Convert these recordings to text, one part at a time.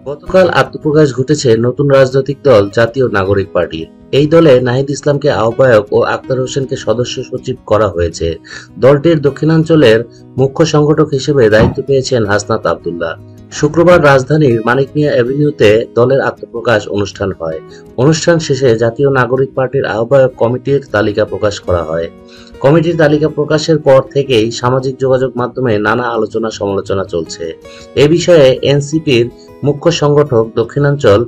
গতকাল আত্মপ্রকাশ ঘটেছে নতুন রাজনৈতিক দল জাতীয় নাগরিক পার্টির। এই দলে নাহিদ ইসলামকে আহ্বায়ক ও আক্তার হোসেনকে সদস্য সচিব করা হয়েছে। দলটির দক্ষিণাঞ্চলের মুখ্য সংগঠক হিসেবে দায়িত্ব পেয়েছেন হাসনাত আব্দুল্লাহ। শুক্রবার রাজধানীর মানিক মিয়া এভিনিউতে দলের আত্মপ্রকাশ অনুষ্ঠান হয়। অনুষ্ঠান শেষে জাতীয় নাগরিক পার্টির আহ্বায়ক কমিটির তালিকা প্রকাশ করা হয়। কমিটির তালিকা প্রকাশের পর থেকেই সামাজিক যোগাযোগ মাধ্যমে নানা আলোচনা সমালোচনা চলছে। এ বিষয়ে এনসিপির মুখ্য সংগঠক দক্ষিণাঞ্চল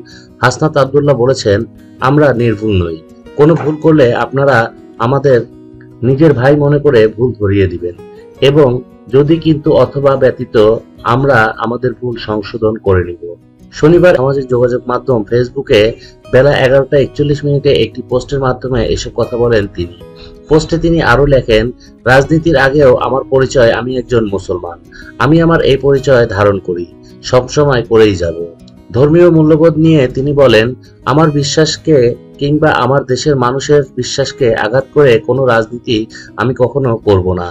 হাসনাত আব্দুল্লাহ বলেছেন, আমরা নির্ভুল নই। কোনো ভুল করলে আপনারা আমাদের নিজের ভাই মনে করে ভুল ধরিয়ে দিবেন এবং যদি কিন্তু অথবা ব্যতীত আমরা আমাদের ভুল সংশোধন করে নিব। শনিবার সামাজিক যোগাযোগ মাধ্যম ফেসবুকে বেলা 11টা 41 একটি পোস্টের মাধ্যমে এসব কথা বলেন তিনি। পোস্টে তিনি আরো লেখেন, রাজনীতির আগেও আমার পরিচয় আমি একজন মুসলমান। আমি আমার এই পরিচয় ধারণ করি, সবসময় করেই যাব। ধর্মীয় মূল্যবোধ নিয়ে তিনি বলেন, আমার বিশ্বাসকে কিংবা আমার দেশের মানুষের বিশ্বাসকে আঘাত করে কোনো রাজনীতি আমি কখনো করব না।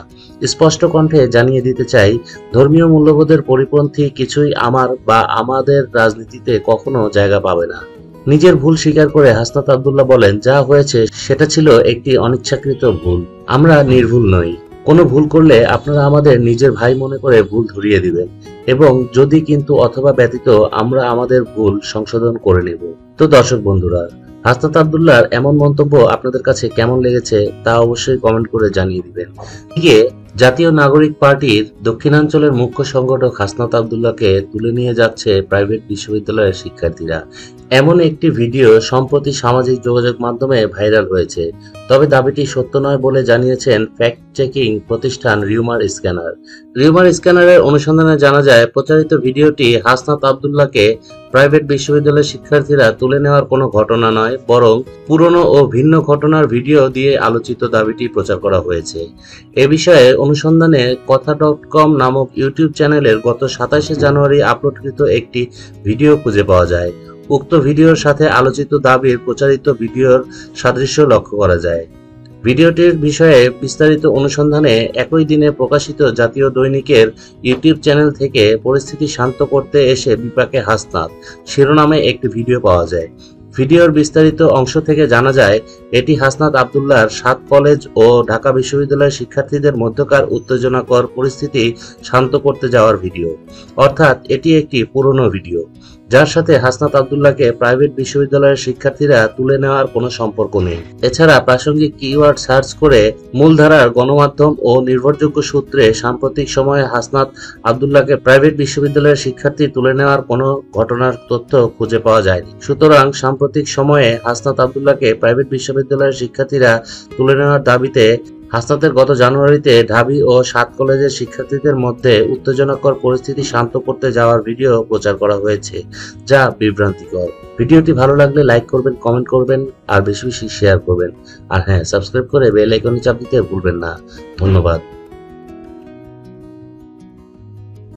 স্পষ্ট কণ্ঠে জানিয়ে দিতে চাই, ধর্মীয় মূল্যবোধের পরিপন্থী কিছুই আমার বা আমাদের রাজনীতিতে কখনো জায়গা পাবে না। নিজের ভুল স্বীকার করে হাসনাত আব্দুল্লাহ বলেন, যা হয়েছে সেটা ছিল একটি অনিচ্ছাকৃত ভুল। আমরা নির্ভুল নই। কোনো ভুল করলে আপনারা আমাদের নিজের ভাই মনে করে ভুল ধরিয়ে দিবেন এবং যদি কিন্তু অথবা ব্যতীত আমরা আমাদের ভুল সংশোধন করে নেব। তো দর্শক বন্ধুরা, হাসনাত আব্দুল্লাহর এমন মন্তব্য আপনাদের কাছে কেমন লেগেছে তা অবশ্যই কমেন্ট করে জানিয়ে দিবেন। এদিকে জাতীয় নাগরিক পার্টির দক্ষিণাঞ্চলের মুখ্য সংগঠক হাসনাত আব্দুল্লাহকে তুলে নিয়ে যাচ্ছে প্রাইভেট বিশ্ববিদ্যালয়ের শিক্ষার্থীরা। এমন একটি ভিডিও সম্প্রতি সামাজিক যোগাযোগ মাধ্যমে ভাইরাল হয়েছে। তবে দাবিটি সত্য নয় বলে জানিয়েছেন ফ্যাক্ট চেকিং প্রতিষ্ঠান রিউমার স্ক্যানার। রিউমার স্ক্যানারের অনুসন্ধানে জানা যায়, প্রচারিত ভিডিওটি হাসনাত আব্দুল্লাহকে প্রাইভেট বিশ্ববিদ্যালয়ের শিক্ষার্থীরা তুলে নেওয়ার কোনো ঘটনা নয়, বরং পুরনো ও ভিন্ন ঘটনার ভিডিও দিয়ে আলোচিত দাবিটি প্রচার করা হয়েছে। এ বিষয়ে অনুসন্ধানে কথা.com নামক ইউটিউব চ্যানেলের গত 27শে জানুয়ারি আপলোডকৃত একটি ভিডিও খুঁজে পাওয়া যায়। উক্ত ভিডিওর সাথে আলোচিত দাবির প্রচারিত ভিডিওর সাদৃশ্য লক্ষ্য করা যায়। ভিডিওটির বিষয়ে বিস্তারিত অনুসন্ধানে একই দিনে প্রকাশিত জাতীয় দৈনিকের ইউটিউব চ্যানেল থেকে পরিস্থিতি শান্ত করতে এসে বিপাকে হাসনাত শিরোনামে একটি ভিডিও পাওয়া যায়। ভিডিওর বিস্তারিত অংশ থেকে জানা যায়, এটি হাসনাত আব্দুল্লাহর 7 কলেজ ও ঢাকা বিশ্ববিদ্যালয়ের শিক্ষার্থীদের মধ্যকার উত্তেজনাকর পরিস্থিতি শান্ত করতে যাওয়ার ভিডিও। অর্থাৎ এটি একটি পুরনো ভিডিও, যার সাথে হাসনাত আব্দুল্লাহকে প্রাইভেট বিশ্ববিদ্যালয়ের শিক্ষার্থীরা তুলে নেওয়ার কোনো সম্পর্ক নেই। এছাড়া প্রাসঙ্গিক কিওয়ার্ড সার্চ করে মূলধারার গণমাধ্যম ও নির্ভরযোগ্য সূত্রে সাম্প্রতিক সময়ে হাসনাত আব্দুল্লাহকে প্রাইভেট বিশ্ববিদ্যালয়ের শিক্ষার্থী তুলে নেওয়ার কোনো ঘটনার তথ্য খুঁজে পাওয়া যায়নি। সুতরাং সাম্প্রতিক সময়ে হাসনাত আব্দুল্লাহকে প্রাইভেট বিশ্ববিদ্যালয়ের শিক্ষার্থীরা তুলে নেওয়ার দাবিতে হাসনাতের গত জানুয়ারিতে ঢাবি ও 7 কলেজের শিক্ষার্থীদের মধ্যে উত্তেজনাকর পরিস্থিতি শান্ত করতে যাওয়ার ভিডিও প্রচার করা হয়েছে, যা বিভ্রান্তিকর। ভিডিওটি ভালো লাগলে লাইক করবেন, কমেন্ট করবেন আর বেশি বেশি শেয়ার করবেন। আর হ্যাঁ, সাবস্ক্রাইব করে বেল আইকনে চাপ দিতে ভুলবেন না। ধন্যবাদ।